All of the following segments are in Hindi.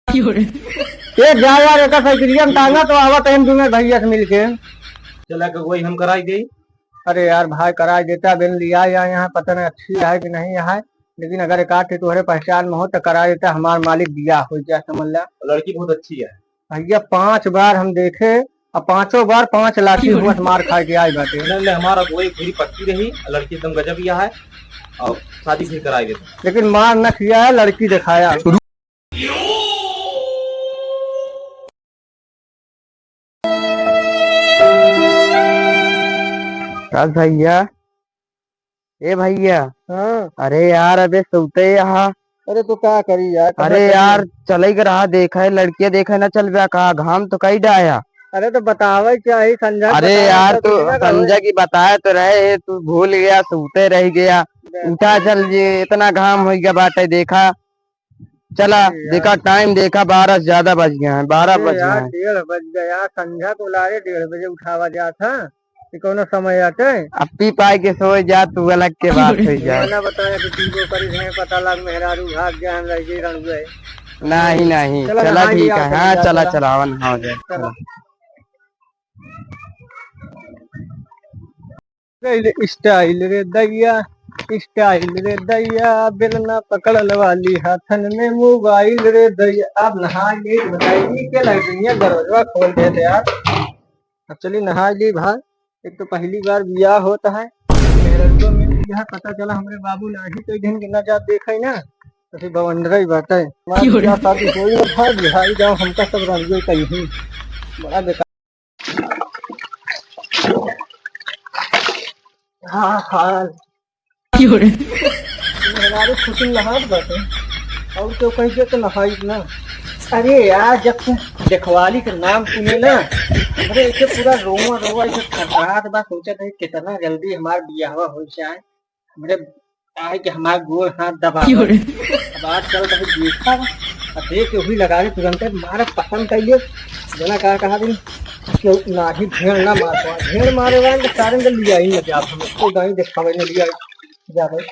एक जा यार एक साइकिलिया में टांगा तो आवा टाइम दूंगे भैया से मिलके। चला के वही हम कराई गई। अरे यार भाई करा देता बिन लिया या यहाँ पता नहीं अच्छी है कि नहीं है, लेकिन अगर एक आध तुम्हारे पहचान में हो तो करा देता, हमार मालिक दिया हो जाए समझ ला। लड़की बहुत अच्छी है भैया 5 बार हम देखे और 5 बार 5 लाठी हुआ मार खा के आई बाटे। नहीं, हमारा वही पूरी पक्की रही, लड़की एकदम गजब यह है और शादी फिर कराई देते। लेकिन मार न किया है, लड़की दिखाया। भैया ए भैया। हाँ। अरे यार अबे सोते यहाँ। अरे तो क्या करी यार। अरे यार चले रहा देखा है लड़कियां देखा है ना, चल गया कहा घाम तो कई डाया। अरे तो बतावे क्या ही संजय। अरे यार तू संजय की बताया तो रहे, तू भूल गया, सोते रह गया। उठा चल ये इतना घाम हो गया बाटे देखा। चला देखा टाइम देखा 12 से ज्यादा बज गया है, 12 बज गया है। 1:30 बज गया। संध्या को लाए 1:30 बजे उठावा जा था, कौन समय आते। अब पी पाए के सो जा, तू अलग के बात हो जाए। ना बताया कि तीनों करी पता लग मेहरारू भाग गया हम लगे रण गए। नहीं चला ठीक है। हाँ चला चलावन हो जाए। स्टाइल रे दैया, स्टाइल रे दैया, बेलना पकड़ल वाली हाथन में मोबाइल रे दैया। आप नहा ली बताइए क्या लग रही है, दरवाजा खोल देते यार। अब चलिए नहा ली भाई, एक तो पहली बार ब्याह होता है मेहरतो में, यह पता चला हमारे बाबू नाही तो दिन गिना जा देखे ना तो फिर बवंडर ही बात है। शादी कोई ना भाई बिहारी जाओ हमका सब रंगे कहीं बड़ा बेकार। हाँ हाल हमारे खुशी नहा बाटे और तो कहीं के तो नहाई ना। अरे यार जब तुम देखवाली का नाम सुने ना, अरे इसे पूरा रोवा रोवा इसे खटरात बा। सोचा था कितना जल्दी हमार बियाहवा हो जाए, हमरे आए कि हमार गोल हाथ दबा। अब आज कल कभी देखा अब देख के वही लगा रहे तुरंत मारे पसंद करिए जना कहा दिन ना ही भेड़ ना मार भेड़ मारे वाले सारे जल लिया ही लगे। आप हमको गाई दिखावे ने लिया जावे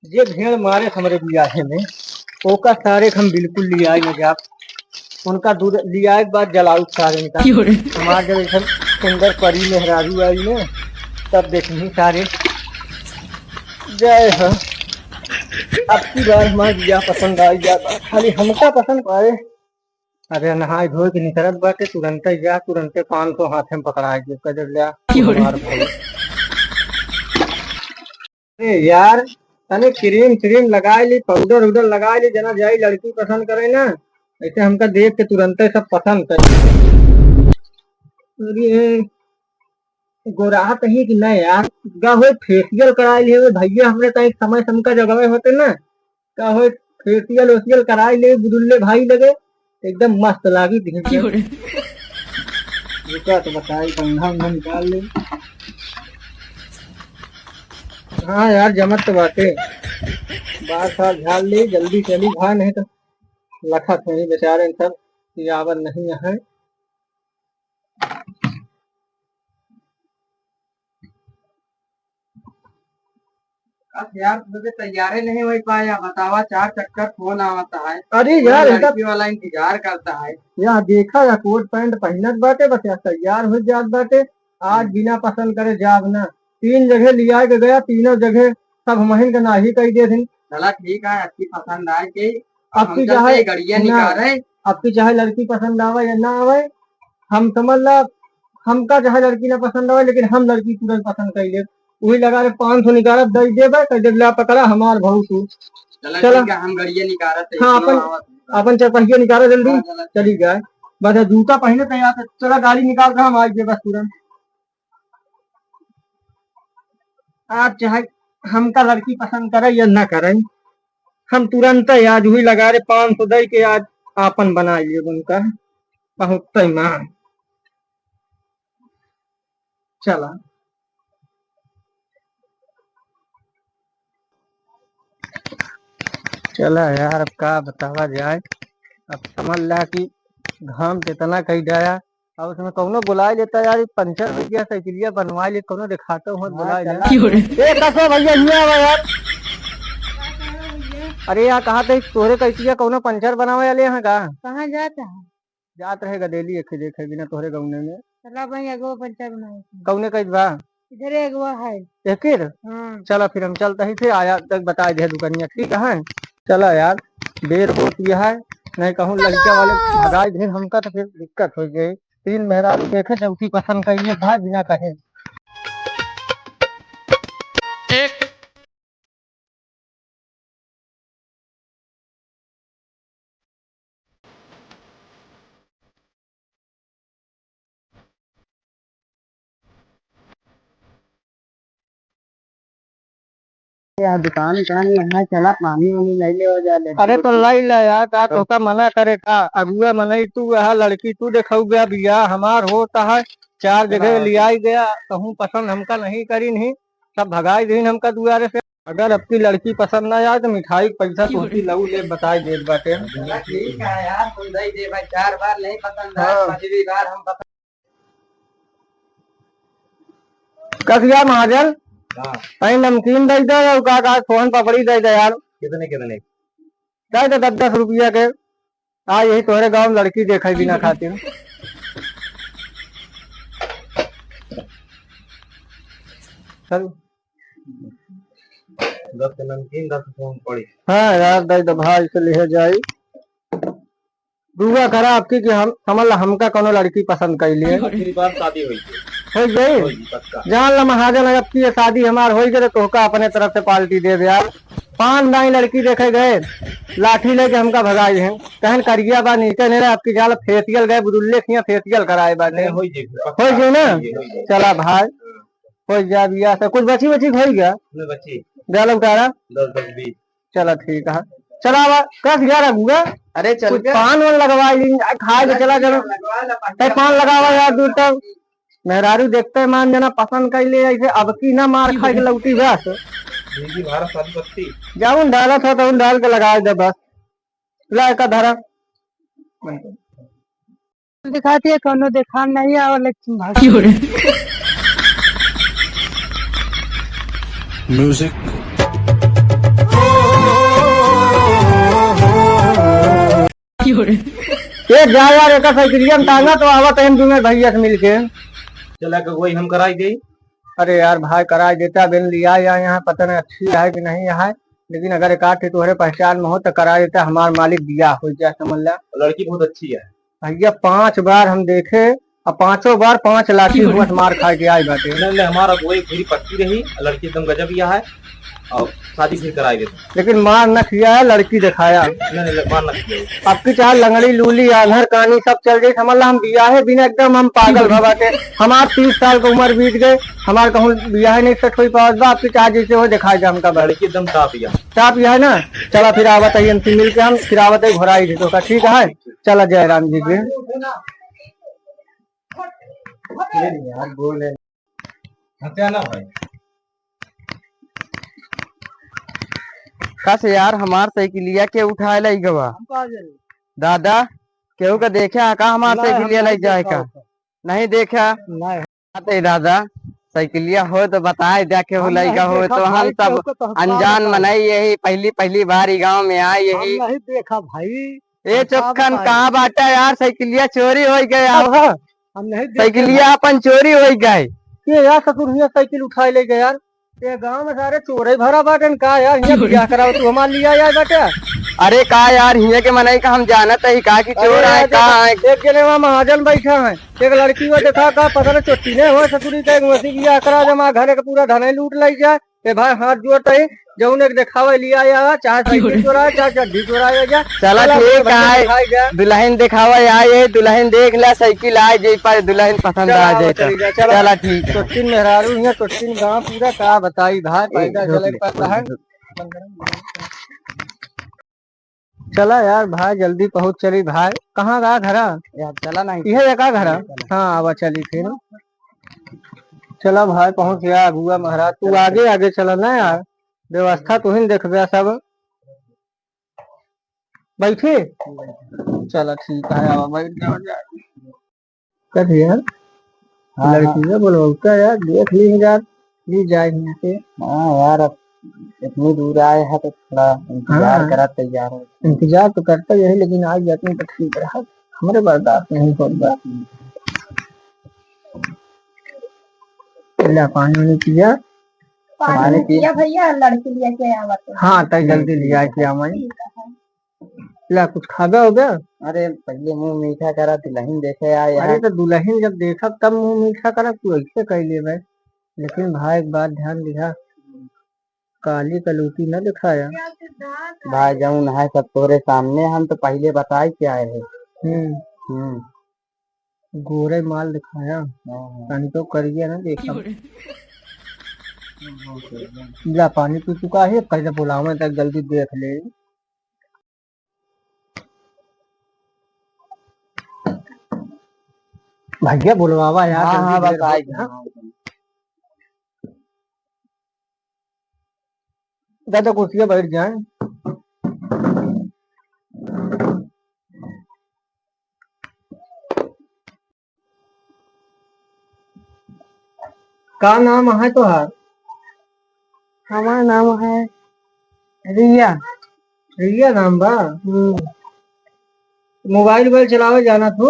ये भेड़ मारे हमारे बियाहे में ओका सारे हम बिल्कुल लिया ही लगे। आप उनका दूध लिया एक बार जलाऊ सारे का हमारे जब एकदम सुंदर परी मेहरारू आई ने तब देखनी सारे जय हो। अब की बार हमारे बिया पसंद आई जाता, खाली हमका पसंद पाए। अरे नहाए धोए के निकलत बाटे तुरंत जा, तुरंत 500 हाथे में पकड़ा के कदर लिया भाई। अरे यार तने क्रीम क्रीम लगा ली, पाउडर उडर लगा ली, जना जाई लड़की पसंद करे ना ऐसे हमका देख के तुरंत सब पसंद कर। गोराहत ही कि नहीं यार हो फेशियल करा लिए भैया हमने तो एक समय समका जगह होते ना का हो फेशियल वेशियल करा ले बुदुल्ले भाई लगे एकदम मस्त लागी दिखे। तो बताई कंधा उंधा निकाल ले। हाँ यार जमत तो बाटे बार साल झाल ली जल्दी चली भा नहीं तो लखत नहीं बेचारे सब यावर नहीं है। यार मुझे तैयार नहीं हो पाया बतावा, 4 चक्कर फोन आता है। अरे यार लड़की वाला इंतजार करता है। यार देखा या कोट पैंट पहनत बाटे बस यार तैयार हो जात बाटे। आज बिना पसंद करे जाब ना 3 जगह लिया के गया, तीनों जगह सब महिन का नाही कही दे थे। चला ठीक है आपकी पसंद आए के आपकी चाहे गड़िया निकाले, आपकी चाहे लड़की पसंद आवे या ना आवे हम समझ ला हमका चाहे लड़की ना पसंद आवे लेकिन हम लड़की तुरंत पसंद कर ले। वही लगा रहे 500 निकाला दे देबे कह पकड़ा हमार भाऊ तू चला हम गड़िया निकालत। हाँ अपन 4 पहिया निकाला जल्दी चली गए बस जूता पहने तैयार चला गाड़ी निकाल रहा हम आज बस तुरंत। आप चाहे हमका लड़की पसंद करे या ना करे हम तुरंत आज हुई लगा रहे 500 दे के आज आपन बना लिए उनका बहुत मान। चला चला यार अब का बतावा जाए। अब समझ ला कि घाम कितना कही जाया और उसमें कौनो बुला लेता यार पंचर हो गया साइकिलिया बनवा ले कौनो दिखाता हूँ बुला भैया यार। अरे यार कहा थे तोहरे कैसिया कौनो पंचर बनावे वाले यहाँ का कहाँ जाता है जात रहेगा डेली एक देखे बिना तोहरे गौने में चला भाई एगो पंचर बनाए कौने कैस बा इधर एगो है एक चला फिर हम चलते ही फिर आया तक बता दे दुकानिया ठीक है चला यार देर हो गया है नहीं कहूँ लड़का वाले भगाए दे हमका तो फिर दिक्कत हो गई तीन मेहरा देखे चौथी पसंद करिए भाग बिना कहे यार दुकान यहाँ चला पानी वानी नहीं ले जा ले अरे तो लाई ला यार का तो का मना करे का अगुआ मनई तू यहाँ लड़की तू देखा गया बिया हमार होता है चार जगह लिया गया कहूँ पसंद हमका नहीं करी नहीं सब भगाई दिन हमका दुआरे से अगर आपकी लड़की पसंद ना आए तो मिठाई पैसा तोहती लऊ ले बताई दे बाटे ठीक है यार तुम दे भाई 4 बार नहीं पसंद है 5वीं बार हम पसंद कसिया महाजन कहीं नमकीन दे दे का फोन पपड़ी दे दे यार कितने कितने दे दे 10-10 रुपया के आ यही तोहरे गाँव में लड़की देखे बिना खातिर चल 10 नमकीन 10 फोन पड़ी हाँ यार दे दे भाई से ले जाई दुआ करा आपकी कि हम समझ ला हमका कोनो लड़की पसंद कर लिए आखिरी बार शादी हुई हो गई जान ला महाजन अब की शादी हमार हो गई तो अपने तरफ से पार्टी दे दे यार 5 दाई लड़की देखे गए लाठी लेके हमका भगाई है कहन करिया बा नीचे नहीं आपकी जाल फेसियल गए बुदुल्ले किया फेसियल कराए बाटे हो गई ना चला भाई हो जा बिया से कुछ बची बची हो गया बची जाल उतारा 10-20 चला ठीक है चला कस गया रघुआ अरे चल पान वन लगवा खाए के चला चलो पान लगावा यार दूर तक मेहरारू देखते मान जना पसंद कर ले ऐसे अब की ना मार खाए के लौटी बस भारत सारी पत्ती जाऊन डाला था तो डाल के लगा दे बस ला का धरा दिखाती है कोनो देखा नहीं आवा लेकिन म्यूजिक एक जा यार एक साइकिलिया में टांगा तो आवत है तुम्हें भैया से मिलके चला के वही हम कराई गई अरे यार भाई करा देता बिन लिया या यहाँ पता नहीं अच्छी है कि नहीं है लेकिन अगर एक आठ तुम्हारे पहचान में हो तो करा देता हमारा मालिक दिया हो जाए समझ ला लड़की बहुत अच्छी है भैया 5 बार हम देखे और 5 बार 5 लाठी हुआ मार खा के आई बाटे हमारा वही पूरी पक्की रही लड़की एकदम गजब यह है और शादी फिर कराई देते लेकिन मार न किया है लड़की दिखाया मार न किया आपकी चाहे लंगड़ी लूली आधार कहानी सब चल गई समझ ला हम बिया है बिना एकदम हम पागल भवा के हमार 30 साल की उम्र बीत गए हमारे कहूँ बिया नहीं सेट हुई पास बा आपकी चाहे जैसे हो दिखाई दे हमका लड़की एकदम टाप है ना चला फिर आवत है हमसे मिल के हम फिर आवत है घोराई दे तो का ठीक है चला जयराम जी के यार बोले ना भाई कस यार हमार साइकिलिया के उठाए लाई गवा दादा केहू का देखा का हमार साइकिलिया लाई जाए का नहीं देखा नहीं दादा साइकिलिया हो तो बताए जाके हो लाई का हो तो हम सब अनजान मनाई यही पहली बार ही गाँव में आए यही नहीं देखा भाई ये चौखन कहाँ बाटा यार साइकिलिया चोरी हो गए हम नहीं साइकिलिया अपन चोरी हो गए ये यार ससुर साइकिल उठाए ले गए यार ये गांव में सारे चोरे भरा बाटन का यार ये बियाह कराओ तू हमार लिया यार बेटा अरे का यार हिया के मनाई का हम जानत है का की चोर है का एक जने वहाँ महाजन बैठा है एक लड़की को देखा का पता नहीं चोटी ने हो ससुरी का वैसी बियाह करा जमा घर का पूरा धने लूट लाई जाए ए भाई हाथ जोड़ते ही जौन एक दिखावे लिया या चाहे साइकिल चोराए चाहे चड्डी चोराए जा चला ठीक है दुल्हन दिखावा आए दुल्हन देख ला साइकिल आए जे पर दुल्हन पसंद आ जाए चला ठीक चोटिन मेहरारू यहाँ चोटिन गाँव पूरा का बताई भाई पैदा चले पता है चला यार भाई जल्दी पहुँच चली भाई कहाँ गया घरा यार चला नहीं यह जगह घरा हाँ आवा चली फिर चला भाई पहुँच गया अगुआ महाराज तू आगे आगे चला ना यार व्यवस्था तू ही देख गया सब बैठे चला ठीक है बैठ जाओ यार लड़की ने बोलता यार देख ली यार ली जाए यहाँ से हाँ यार इतनी दूर आए हैं तो थोड़ा इंतजार हाँ। करा, तैयार हो। इंतजार तो करता ही है, लेकिन आज जाते तो ठीक रहा, हमारे बर्दाश्त नहीं होगा। पानी वानी पिया? पानी पिया भैया, लड़की लिया के आवा तो। हाँ तय जल्दी लिया के आवाई। ला कुछ खागा हो गया? अरे पहले मुंह मीठा करा, दुल्हन देखे आए अरे हैं। तो दुल्हन जब देखा तब मुंह मीठा करा, तू ऐसे कह ले भाई। लेकिन भाई एक बात ध्यान दिया, काली कलूटी न दिखाया। भाई जाऊन है सब तोरे सामने, हम तो पहले बताए क्या आए थे। गोरे माल दिखाया, पानी तो करिए ना देखा। ला पानी पी चुका है, कैसे बुलावा तक जल्दी देख ले। भैया बुलवावा यार। हाँ हाँ, जल्दी बस आई। दादा कुर्सियां बैठ जाए। का नाम है तुहार? हमारा नाम है रिया। रिया नाम बा? मोबाइल वोबाइल चलावे जाना तू?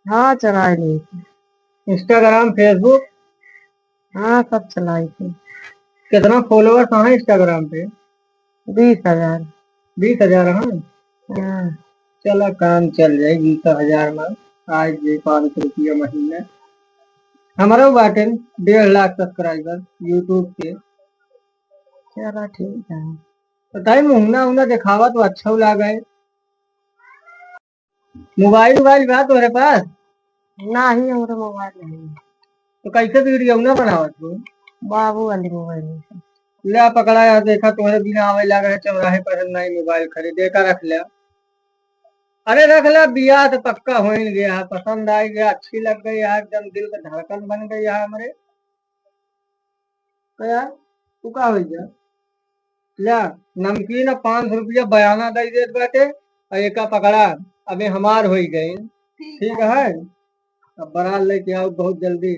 हाँ चलाई ली। Instagram Facebook? हाँ सब चलाई थी। कितना फॉलोअर्स है इंस्टाग्राम पे? 20,000। 20,000 है। हाँ। चला काम चल जाए 20,000 में। आज जे 500 रुपया महीना। हमारा बाटे 1.5 लाख सब्सक्राइबर यूट्यूब के। चलो ठीक है। बताइए मुहना उना दिखावा तो अच्छा लगा। मोबाइल बा तुम्हारे पास? ना ही हमारा मोबाइल नहीं, तो कैसे वीडियो ना बनावा तू? बाबू वाली मोबाइल है। ले पकड़ा यार, देखा तुम्हारे बिना आवे लग रहे चौराहे पर नहीं मोबाइल खरीदे का रख लिया। अरे रख लिया, बिया तो पक्का हो ही गया है, पसंद आई गया, अच्छी लग गई यार, एकदम दिल का धड़कन बन गई है हमारे। तो यार तू का हो गया? ले नमकीन 500 रुपया बयाना दे देत बाटे, और एक पकड़ा अबे हमार हो गई। ठीक है, अब बारात लेके आओ बहुत जल्दी।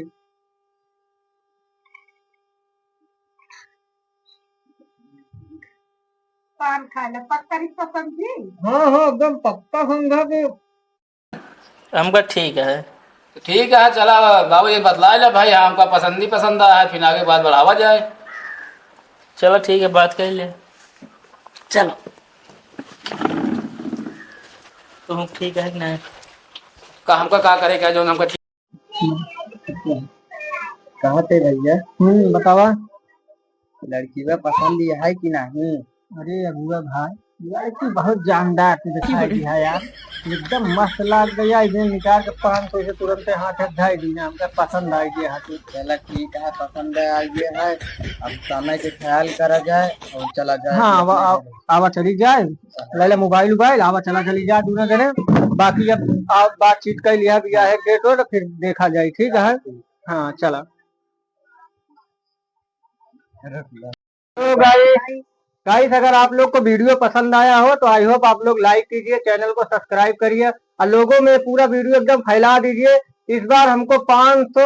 पान खा ले, पक्का रिश्ता समझी। हाँ हाँ एकदम पक्का समझा के। हमका ठीक है। ठीक है, चला बाबू ये बतला ले भाई, हाँ हमका पसंद ही पसंद आया है, फिर आगे बात बढ़ावा जाए। चलो ठीक है, बात कर ले। चलो तुम ठीक है कि नहीं? का हमका का करे क्या जो हमका ठीक। कहाँ थे भैया? बतावा। लड़की का पसंद ये है कि नहीं? अरे अबुआ भाई, लड़की बहुत जानदार थी, दिखाई दिया यार, एकदम मस्त लग गया। इधर निकाल के 500 से तुरंत हाथ ढाई दी ना, हमका पसंद आई गया हाथ। चला ठीक है, पसंद आ गया है, अब समय के ख्याल करा जाए और चला जाए। हाँ आवा चली जाए, ले मोबाइल उबाइल, आवा चला चली जाए दूना करे। बाकी अब आप बातचीत कर लिया गया है डेट और फिर देखा जाए। ठीक है, हाँ चला। तो गाइस अगर आप लोग को वीडियो पसंद आया हो तो आई होप आप लोग लाइक कीजिए, चैनल को सब्सक्राइब करिए, और लोगों में पूरा वीडियो एकदम फैला दीजिए। इस बार हमको 500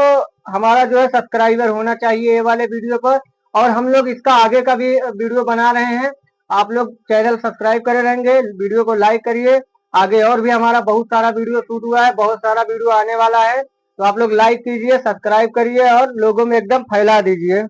हमारा जो है सब्सक्राइबर होना चाहिए ये वाले वीडियो पर, और हम लोग इसका आगे का भी वीडियो बना रहे हैं। आप लोग चैनल सब्सक्राइब करे रहेंगे, वीडियो को लाइक करिए। आगे और भी हमारा बहुत सारा वीडियो शूट हुआ है, बहुत सारा वीडियो आने वाला है, तो आप लोग लाइक कीजिए, सब्सक्राइब करिए और लोगों में एकदम फैला दीजिए।